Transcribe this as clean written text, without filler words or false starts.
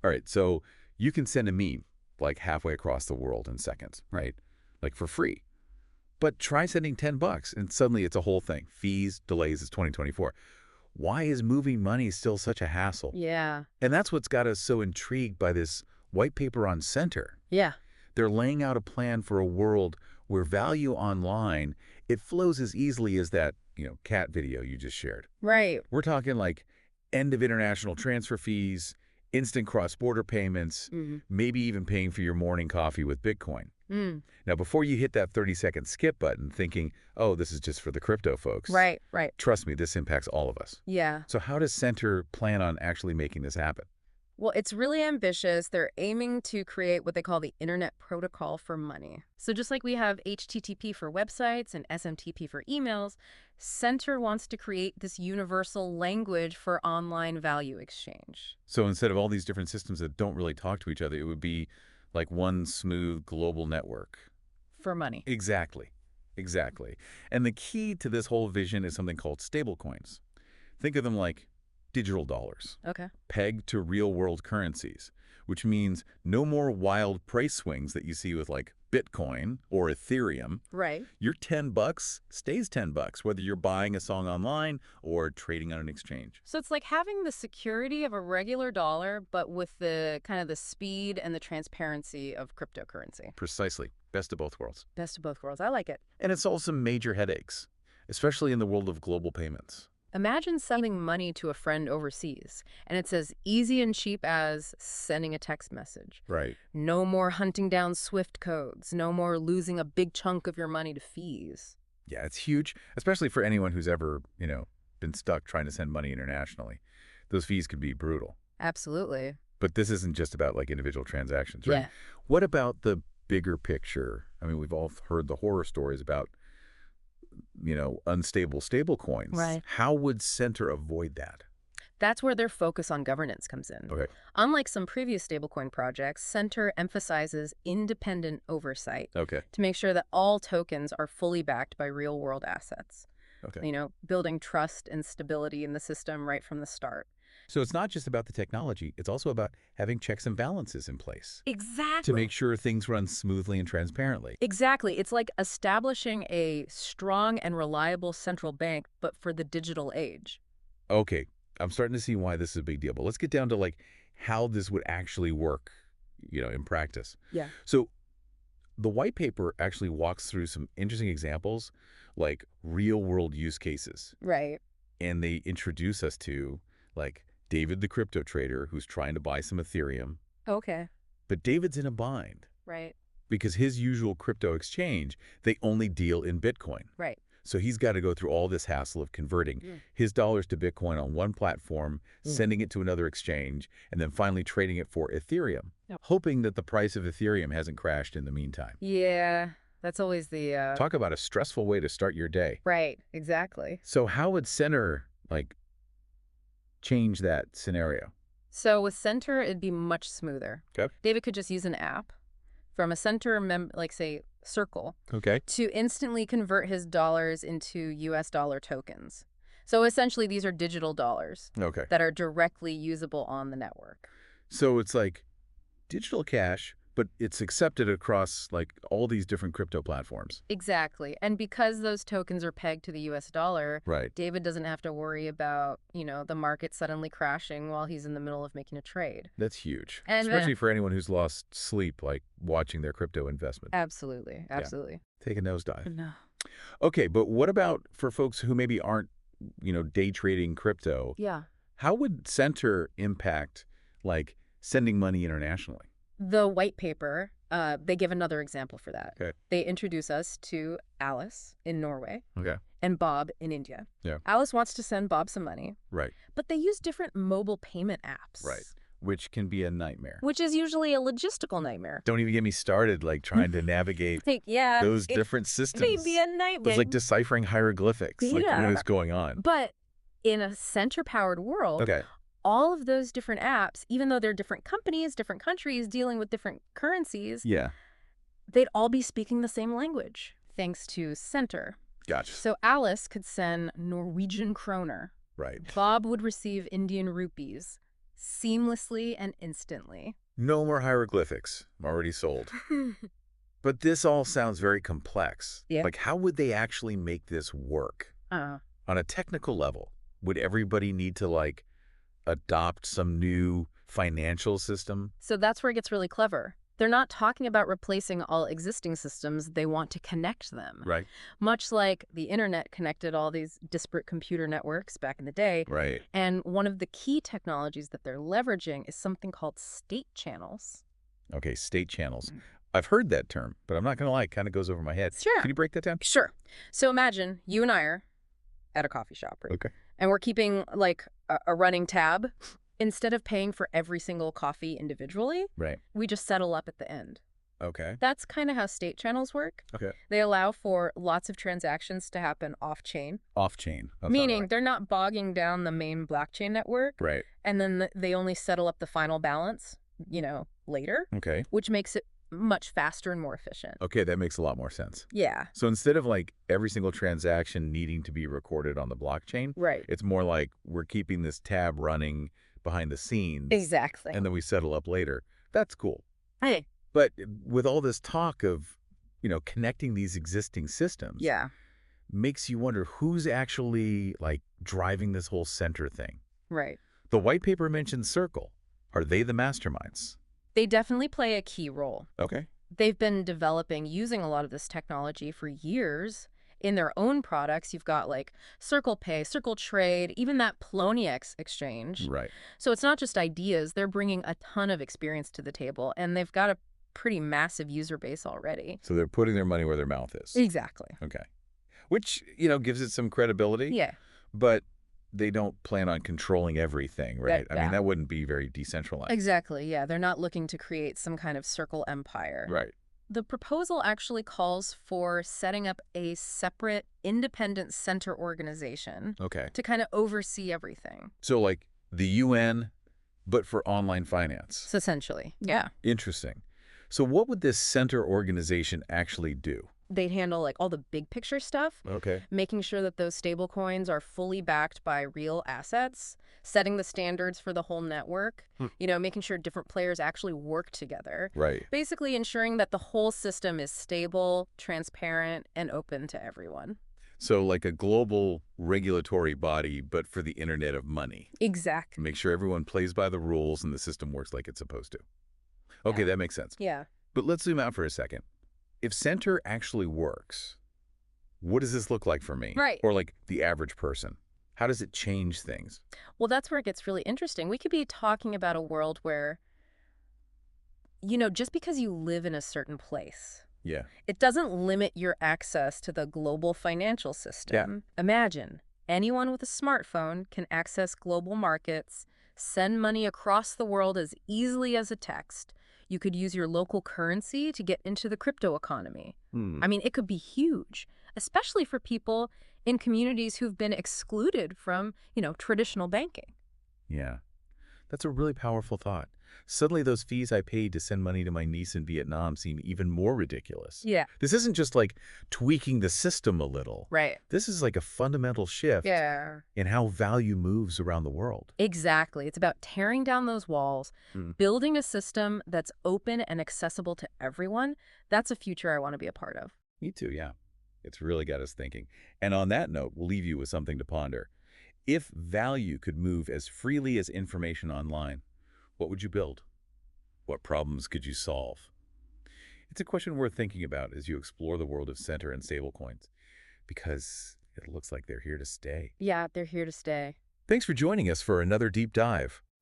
All right, so you can send a meme like halfway across the world in seconds, right? Like for free. But try sending $10 and suddenly it's a whole thing. Fees, delays, it's 2024. Why is moving money still such a hassle? Yeah. And that's what's got us so intrigued by this white paper on Center. Yeah. They're laying out a plan for a world where value online, it flows as easily as that, cat video you just shared. Right. We're talking like end of international transfer fees, instant cross-border payments, maybe even paying for your morning coffee with Bitcoin. Mm. Now, before you hit that 30-second skip button thinking, oh, this is just for the crypto folks. Right. Trust me, this impacts all of us. Yeah. So how does Center plan on actually making this happen? Well, it's really ambitious. They're aiming to create what they call the Internet Protocol for Money. So just like we have HTTP for websites and SMTP for emails, Center wants to create this universal language for online value exchange. So instead of all these different systems that don't really talk to each other, it would be like one smooth global network. For money. Exactly. And the key to this whole vision is something called stablecoins. Think of them like digital dollars, Okay. pegged to real-world currencies, which means no more wild price swings that you see with like Bitcoin or Ethereum. Right. Your $10 stays $10, whether you're buying a song online or trading on an exchange. So it's like having the security of a regular dollar, but with the kind of the speed and the transparency of cryptocurrency. Precisely. Best of both worlds. Best of both worlds. I like it. And it solves some major headaches, especially in the world of global payments. Imagine sending money to a friend overseas, and it's as easy and cheap as sending a text message. Right. No more hunting down SWIFT codes. No more losing a big chunk of your money to fees. Yeah, it's huge, especially for anyone who's ever, been stuck trying to send money internationally. Those fees can be brutal. Absolutely. But this isn't just about like individual transactions, right? Yeah. What about the bigger picture? I mean, we've all heard the horror stories about unstable stablecoins. Right. How would Center avoid that? That's where their focus on governance comes in. Okay. Unlike some previous stablecoin projects, Center emphasizes independent oversight Okay. to make sure that all tokens are fully backed by real-world assets. Okay. Building trust and stability in the system right from the start. So it's not just about the technology. It's also about having checks and balances in place Exactly. to make sure things run smoothly and transparently. Exactly. It's like establishing a strong and reliable central bank, but for the digital age. Okay. I'm starting to see why this is a big deal. But let's get down to like how this would actually work, in practice. Yeah. So the white paper actually walks through some interesting examples, like real-world use cases. Right. And they introduce us to, like, David the crypto trader who's trying to buy some Ethereum. Okay. But David's in a bind Right. because his usual crypto exchange, they only deal in Bitcoin. Right. So he's got to go through all this hassle of converting his dollars to Bitcoin on one platform, sending it to another exchange, and then finally trading it for Ethereum, hoping that the price of Ethereum hasn't crashed in the meantime. Yeah. That's always the... Talk about a stressful way to start your day. Right. Exactly. So how would Center, change that scenario? So with Center, it'd be much smoother. Okay. David could just use an app from a Center, say, Circle, Okay. to instantly convert his dollars into US dollar tokens. So essentially, these are digital dollars Okay. that are directly usable on the network. So it's like digital cash, but it's accepted across all these different crypto platforms. Exactly. And because those tokens are pegged to the US dollar, Right. David doesn't have to worry about, the market suddenly crashing while he's in the middle of making a trade. That's huge, And especially for anyone who's lost sleep, watching their crypto investment Absolutely. Absolutely. take a nosedive. No. Okay, but what about for folks who maybe aren't, day trading crypto? Yeah. How would Center impact, sending money internationally? The white paper, they give another example for that. Okay. They introduce us to Alice in Norway Okay. and Bob in India. Yeah. Alice wants to send Bob some money, Right. but they use different mobile payment apps. Right. Which can be a nightmare. Which is usually a logistical nightmare. Don't even get me started, trying to navigate those different systems. It may be a nightmare. It's like deciphering hieroglyphics, what is going on. But in a Center-powered world, Okay. all of those different apps, even though they're different companies, different countries dealing with different currencies, Yeah. they'd all be speaking the same language, thanks to Center. Gotcha. So Alice could send Norwegian kroner. Right. Bob would receive Indian rupees. seamlessly and instantly. No more hieroglyphics. I'm already sold. But this all sounds very complex. Yeah. Like, how would they actually make this work? Uh, On a technical level, would everybody need to, like, adopt some new financial system? so that's where it gets really clever. They're not talking about replacing all existing systems. They want to connect them. Right. Much like the internet connected all these disparate computer networks back in the day. Right. And one of the key technologies that they're leveraging is something called state channels. Okay, state channels. I've heard that term, but I'm not going to lie, it kind of goes over my head. Sure. Can you break that down? Sure. So imagine you and I are at a coffee shop, right? Okay. And we're keeping like a running tab. Instead of paying for every single coffee individually, Right. we just settle up at the end. Okay. That's kind of how state channels work. Okay. They allow for lots of transactions to happen off-chain, Off-chain. That's not meaning right. they're not bogging down the main blockchain network, Right. and then they only settle up the final balance, later, Okay. which makes it much faster and more efficient. Okay, that makes a lot more sense. Yeah, So instead of, like, every single transaction needing to be recorded on the blockchain, right. it's more like we're keeping this tab running behind the scenes. Exactly. And then we settle up later. That's cool. Hey. But with all this talk of, connecting these existing systems, Yeah, makes you wonder who's actually, like, driving this whole center thing. right. The white paper mentions Circle. Are they the masterminds? They definitely play a key role. Okay. They've been developing using a lot of this technology for years. In their own products, you've got like Circle Pay, Circle Trade, even that Poloniex exchange. Right. So it's not just ideas. They're bringing a ton of experience to the table, and they've got a pretty massive user base already. So they're putting their money where their mouth is. Exactly. Okay. Which, gives it some credibility. Yeah. But they don't plan on controlling everything, right? I mean, Yeah. that wouldn't be very decentralized. Exactly. Yeah. They're not looking to create some kind of circle empire. Right. The proposal actually calls for setting up a separate independent center organization Okay. to kind of oversee everything. So, like, the UN, but for online finance. So essentially, yeah. Interesting. So what would this center organization actually do? They'd handle like all the big picture stuff, Okay. making sure that those stablecoins are fully backed by real assets, setting the standards for the whole network, making sure different players actually work together. Right. Basically ensuring that the whole system is stable, transparent, and open to everyone. So like a global regulatory body, but for the internet of money. Exactly. Make sure everyone plays by the rules and the system works like it's supposed to. Okay, Yeah. that makes sense. Yeah. But let's zoom out for a second. If Center actually works, what does this look like for me? Right. Or like the average person? How does it change things? Well, that's where it gets really interesting. We could be talking about a world where, just because you live in a certain place, Yeah. it doesn't limit your access to the global financial system. Imagine anyone with a smartphone can access global markets, send money across the world as easily as a text. You could use your local currency to get into the crypto economy. I mean, it could be huge, especially for people in communities who've been excluded from, traditional banking. Yeah. That's a really powerful thought. Suddenly those fees I paid to send money to my niece in Vietnam seem even more ridiculous. Yeah. This isn't just like tweaking the system a little. Right. This is like a fundamental shift Yeah. in how value moves around the world. Exactly. It's about tearing down those walls, building a system that's open and accessible to everyone. That's a future I want to be a part of. Me too, yeah. It's really got us thinking. And on that note, we'll leave you with something to ponder. If value could move as freely as information online, what would you build? What problems could you solve? It's a question worth thinking about as you explore the world of Center and stablecoins, because it looks like they're here to stay. Yeah, they're here to stay. Thanks for joining us for another deep dive.